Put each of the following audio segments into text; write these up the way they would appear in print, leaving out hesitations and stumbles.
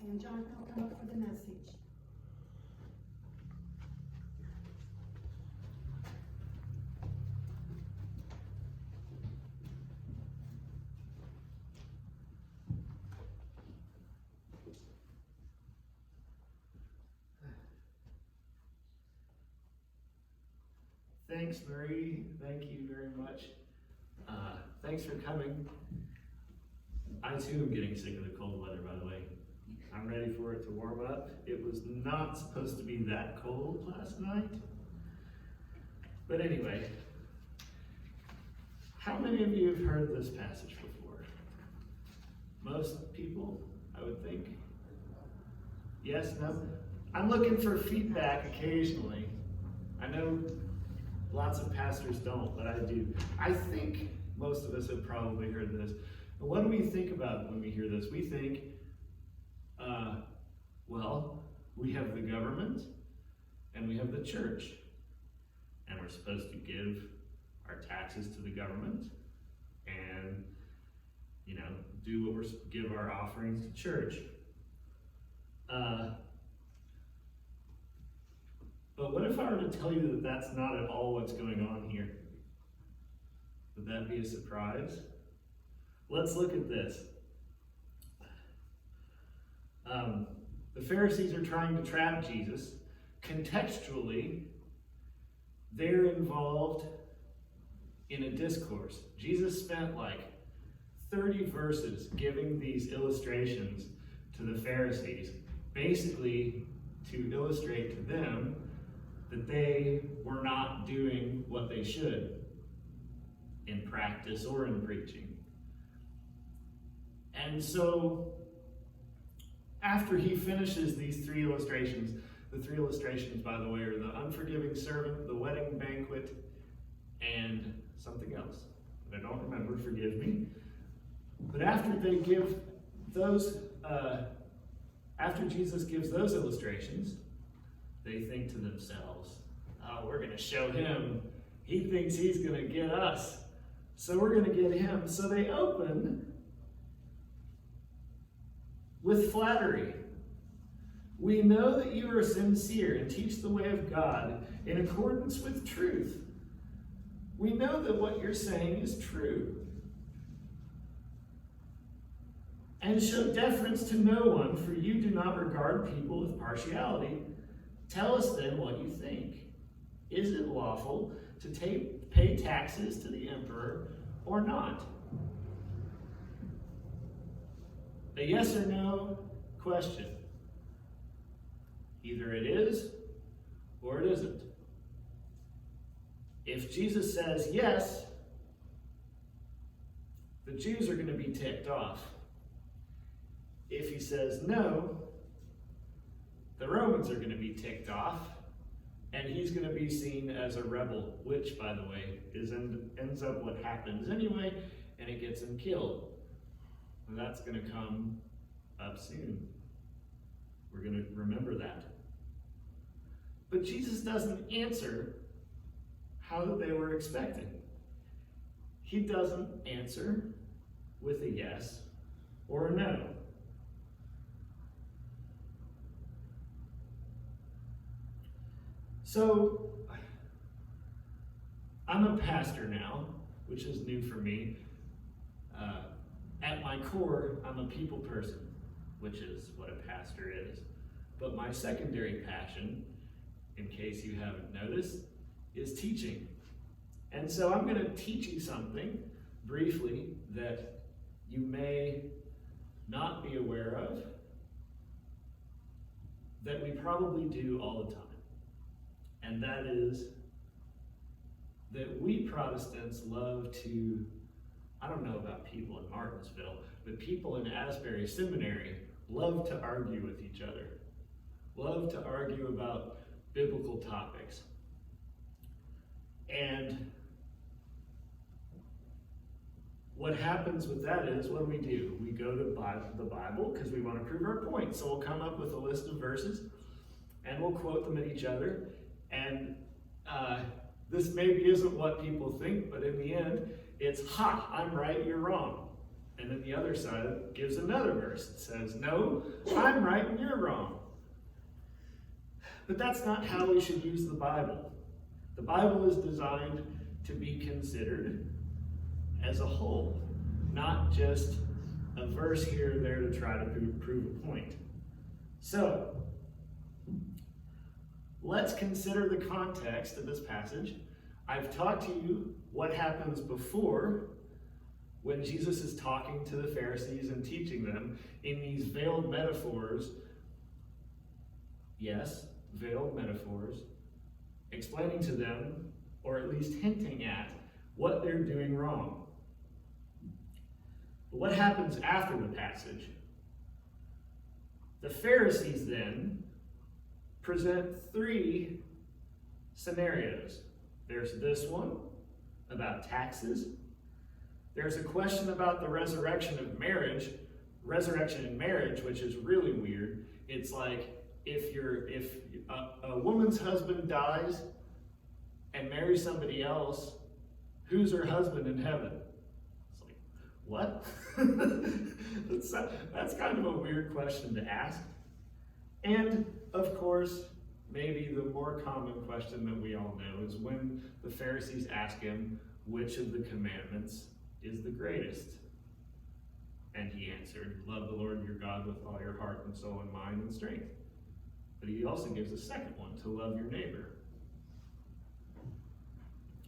And Jonathan will come up for the message. Thanks, Marie. Thank you very much. Thanks for coming. I too am getting sick of the cold weather, by the way. I'm ready for it to warm up. It was not supposed to be that cold last night. But anyway, how many of you have heard this passage before? Most people, I would think. Yes, no? I'm looking for feedback occasionally. I know lots of pastors don't, but I do. I think most of us have probably heard this. And what do we think about when we hear this? We think, well, we have the government and we have the church. And we're supposed to give our taxes to the government and, do what give our offerings to church. But what if I were to tell you that that's not at all what's going on here? Would that be a surprise? Let's look at this. The Pharisees are trying to trap Jesus. Contextually, they're involved in a discourse. Jesus spent like 30 verses giving these illustrations to the Pharisees, basically to illustrate to them that they were not doing what they should in practice or in preaching. And so, after he finishes these three illustrations, the three illustrations, by the way, are the unforgiving servant, the wedding banquet, and something else that I don't remember, forgive me. But after they give those, after Jesus gives those illustrations, they think to themselves, oh, we're going to show him. He thinks he's going to get us. So we're going to get him. So they open with flattery. We know that you are sincere and teach the way of God in accordance with truth. We know that what you're saying is true. And show deference to no one, for you do not regard people with partiality. Tell us then what you think. Is it lawful to pay taxes to the emperor or not? A yes or no question. Either it is or it isn't. If Jesus says yes, the Jews are going to be ticked off. If he says no, the Romans are going to be ticked off, and he's going to be seen as a rebel, which, by the way, ends up what happens anyway, and it gets him killed. And that's going to come up soon. We're going to remember that. But Jesus doesn't answer how they were expecting. He doesn't answer with a yes or a no. So, I'm a pastor now, which is new for me. At my core, I'm a people person, which is what a pastor is. But my secondary passion, in case you haven't noticed, is teaching. And so I'm going to teach you something briefly that you may not be aware of, that we probably do all the time. And that is that we Protestants love to, I don't know about people in Martinsville, but people in Asbury Seminary love to argue with each other, love to argue about biblical topics. And what happens with that is, what do? We go to the Bible because we want to prove our point. So we'll come up with a list of verses and we'll quote them at each other. And this maybe isn't what people think, but in the end, it's, ha, I'm right, you're wrong. And then the other side gives another verse that says, no, I'm right and you're wrong. But that's not how we should use the Bible. The Bible is designed to be considered as a whole, not just a verse here or there to try to prove a point. So, let's consider the context of this passage. I've taught to you what happens before when Jesus is talking to the Pharisees and teaching them in these veiled metaphors. Yes, veiled metaphors, explaining to them, or at least hinting at, what they're doing wrong. But what happens after the passage? The Pharisees then present three scenarios. There's this one about taxes. There's a question about the resurrection in marriage, which is really weird. It's like if a woman's husband dies and marries somebody else, who's her husband in heaven? It's like, what? That's kind of a weird question to ask. And of course, maybe the more common question that we all know is when the Pharisees ask him, which of the commandments is the greatest? And he answered, love the Lord your God with all your heart and soul and mind and strength. But he also gives a second one, to love your neighbor.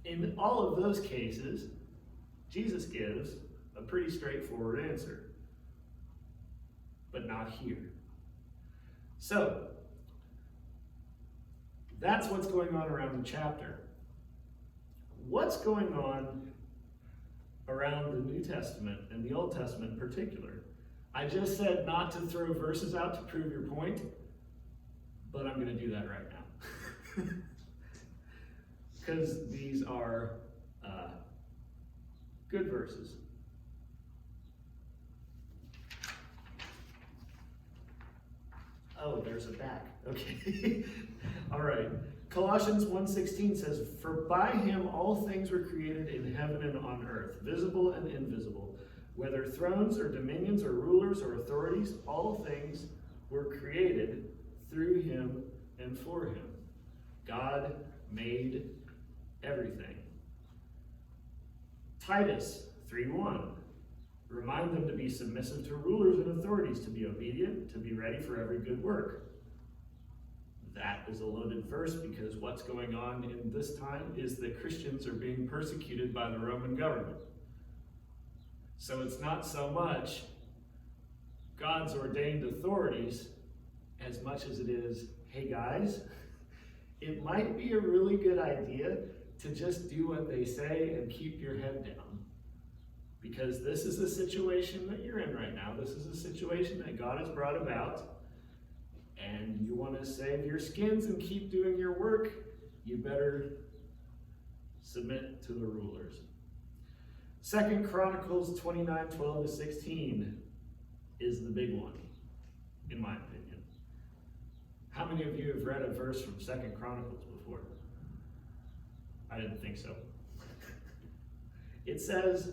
In all of those cases, Jesus gives a pretty straightforward answer, but not here. So, that's what's going on around the chapter. What's going on around the New Testament and the Old Testament in particular? I just said not to throw verses out to prove your point, but I'm going to do that right now. Because these are good verses. Oh, there's a back. Okay. All right. Colossians 1:16 says, for by him all things were created in heaven and on earth, visible and invisible, whether thrones or dominions or rulers or authorities, all things were created through him and for him. God made everything. Titus 3:1, remind them to be submissive to rulers and authorities, to be obedient, to be ready for every good work. That is a loaded verse because what's going on in this time is that Christians are being persecuted by the Roman government. So it's not so much God's ordained authorities as much as it is, hey guys, it might be a really good idea to just do what they say and keep your head down. Because this is a situation that you're in right now. This is a situation that God has brought about. And you want to save your skins and keep doing your work, you better submit to the rulers. 2 Chronicles 29:12-16 is the big one, in my opinion. How many of you have read a verse from 2 Chronicles before? I didn't think so. It says,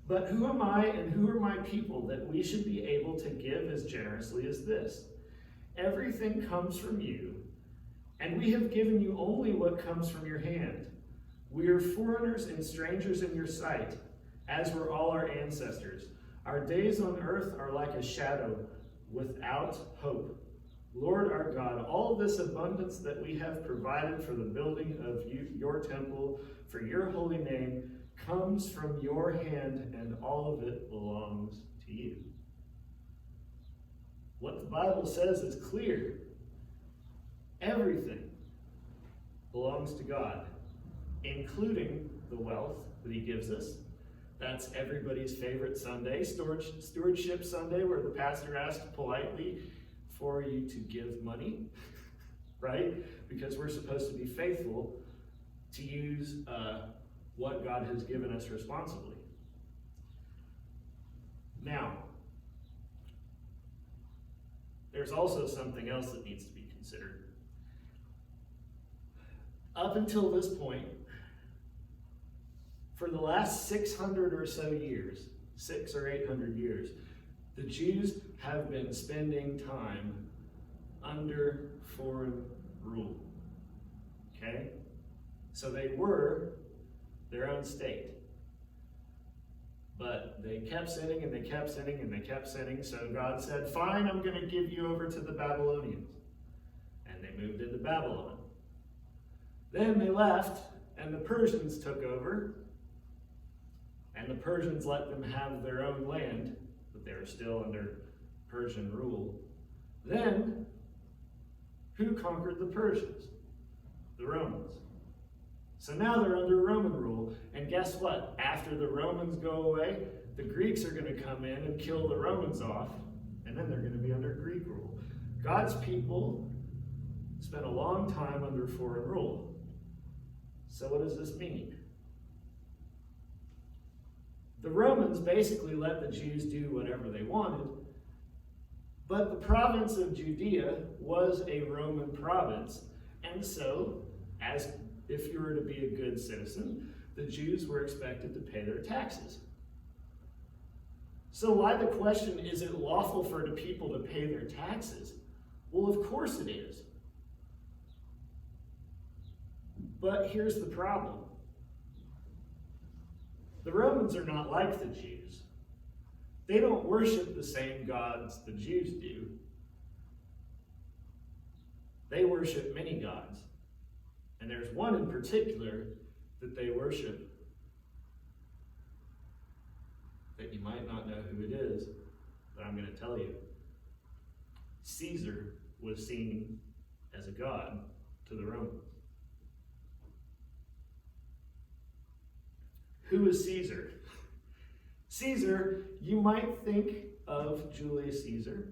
but who am I and who are my people that we should be able to give as generously as this? Everything comes from you, and we have given you only what comes from your hand. We are foreigners and strangers in your sight, as were all our ancestors. Our days on earth are like a shadow without hope. Lord our God, all this abundance that we have provided for the building of your temple, for your holy name, comes from your hand, and all of it belongs to you. What the Bible says is clear. Everything belongs to God, including the wealth that he gives us. That's everybody's favorite Sunday, Stewardship Sunday, where the pastor asks politely for you to give money, right? Because we're supposed to be faithful to use what God has given us responsibly. Now, there's also something else that needs to be considered. Up until this point, for the last 600 or so years, 600 or 800 years, the Jews have been spending time under foreign rule. Okay? So they were their own state. But they kept sinning and they kept sinning and they kept sinning. So God said, fine, I'm going to give you over to the Babylonians. And they moved into Babylon. Then they left and the Persians took over. And the Persians let them have their own land, but they were still under Persian rule. Then, who conquered the Persians? The Romans. So now they're under Roman rule, and guess what? After the Romans go away, the Greeks are going to come in and kill the Romans off, and then they're going to be under Greek rule. God's people spent a long time under foreign rule. So what does this mean? The Romans basically let the Jews do whatever they wanted, but the province of Judea was a Roman province, and so, as if you were to be a good citizen, the Jews were expected to pay their taxes. So why the question, is it lawful for the people to pay their taxes? Well, of course it is. But here's the problem. The Romans are not like the Jews. They don't worship the same gods the Jews do. They worship many gods. And there's one in particular that they worship that you might not know who it is, but I'm going to tell you. Caesar was seen as a god to the Romans. Who is Caesar? Caesar, you might think of Julius Caesar,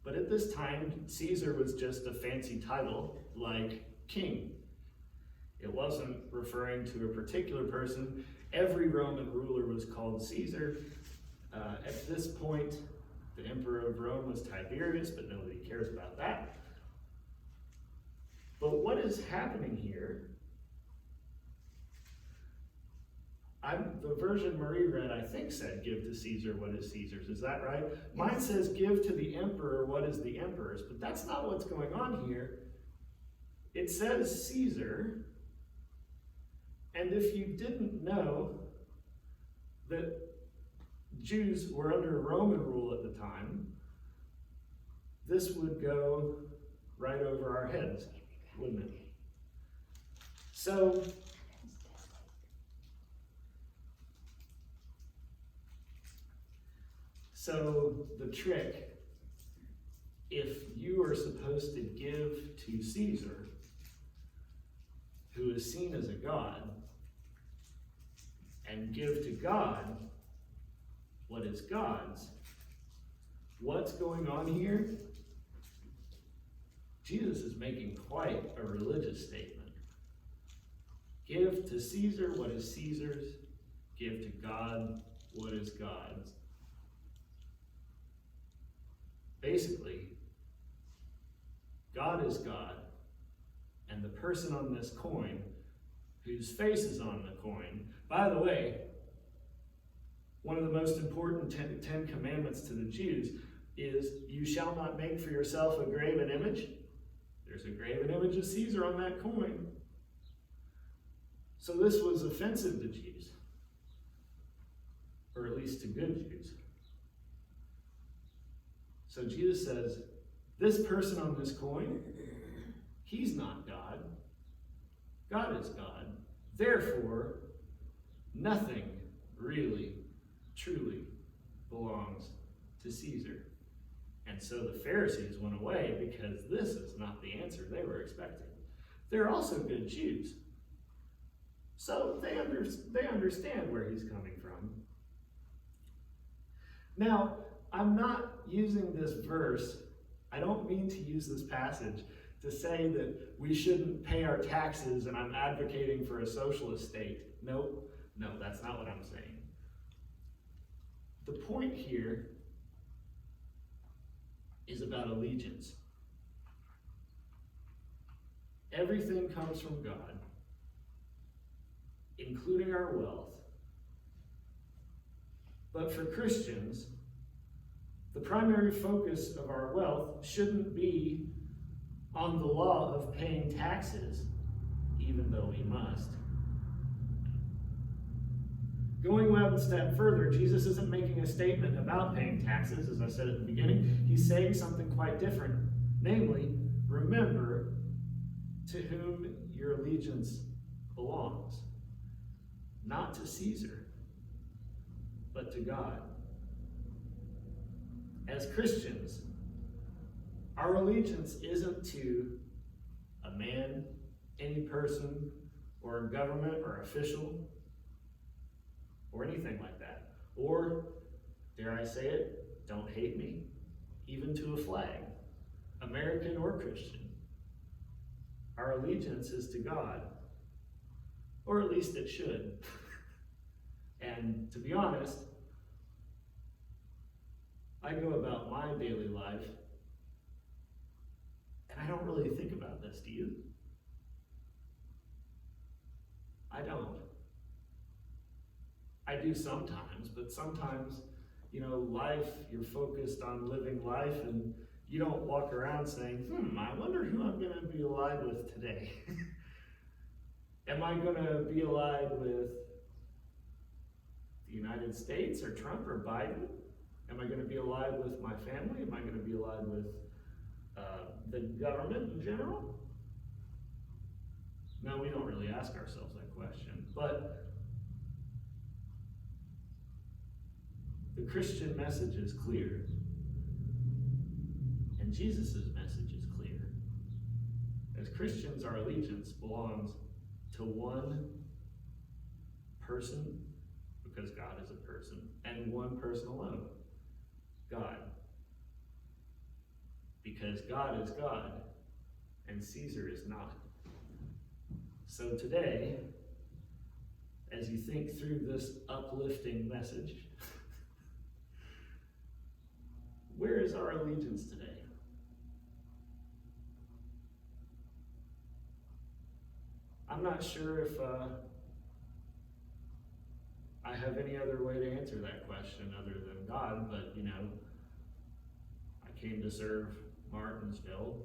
but at this time, Caesar was just a fancy title like king. It wasn't referring to a particular person. Every Roman ruler was called Caesar. At this point, the emperor of Rome was Tiberius, but nobody cares about that. But what is happening here? The version Marie read, I think, said, give to Caesar what is Caesar's. Is that right? Yes. Mine says, give to the emperor what is the emperor's. But that's not what's going on here. It says Caesar. And if you didn't know that Jews were under Roman rule at the time, this would go right over our heads, wouldn't it? So the trick, if you are supposed to give to Caesar, who is seen as a god, and give to God what is God's, what's going on here? Jesus is making quite a religious statement. Give to Caesar what is Caesar's, give to God what is God's. Basically, God is God, and the person on this coin, whose face is on the coin, by the way, one of the most important Ten Commandments to the Jews is, you shall not make for yourself a graven image. There's a graven image of Caesar on that coin. So this was offensive to Jews, or at least to good Jews. So Jesus says, this person on this coin, he's not God. God is God. Therefore, nothing really, truly belongs to Caesar. And so the Pharisees went away because this is not the answer they were expecting. They're also good Jews. So they understand where he's coming from. Now, I'm not using this verse, I don't mean to use this passage to say that we shouldn't pay our taxes and I'm advocating for a socialist state. No, that's not what I'm saying. The point here is about allegiance. Everything comes from God, including our wealth. But for Christians, the primary focus of our wealth shouldn't be on the law of paying taxes, even though we must. Going one step further, Jesus isn't making a statement about paying taxes, as I said at the beginning. He's saying something quite different. Namely, remember to whom your allegiance belongs. Not to Caesar, but to God. As Christians, our allegiance isn't to a man, any person, or a government or official, or anything like that. Or, dare I say it, don't hate me, even to a flag, American or Christian. Our allegiance is to God, or at least it should. And to be honest, I go about my daily life, and I don't really think about this, do you? I don't. I do sometimes, but sometimes, life, you're focused on living life, and you don't walk around saying, I wonder who I'm going to be allied with today. Am I going to be allied with the United States or Trump or Biden? Am I going to be allied with my family? Am I going to be allied with the government in general? No, we don't really ask ourselves that question. But the Christian message is clear. And Jesus' message is clear. As Christians, our allegiance belongs to one person, because God is a person, and one person alone, God. Because God is God, and Caesar is not. So today, as you think through this uplifting message, where is our allegiance today? I'm not sure if I have any other way to answer that question other than God, but I came to serve Martinsville,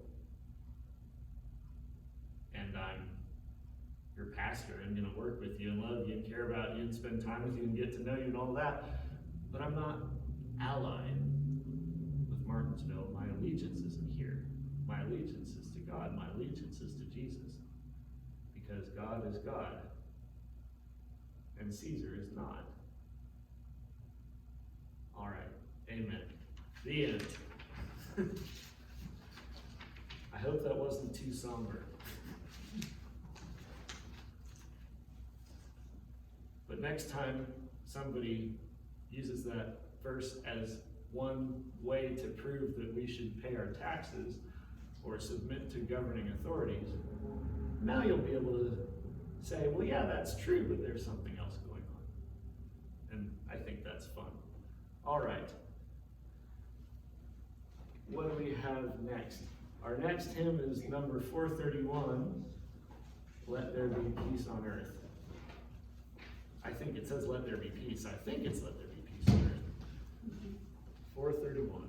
and I'm your pastor. I'm going to work with you and love you and care about you and spend time with you and get to know you and all that, but I'm not allied with Martinsville. My allegiance isn't here. My allegiance is to God. My allegiance is to Jesus, because God is God and Caesar is not. All right, amen. The end. I hope that wasn't too somber. But next time somebody uses that verse as one way to prove that we should pay our taxes or submit to governing authorities, now you'll be able to say, well, yeah, that's true, but there's something else going on. And I think that's fun. All right. What do we have next? Our next hymn is number 431, Let There Be Peace on Earth. I think it says let there be peace. I think it's let there be peace on earth. 431.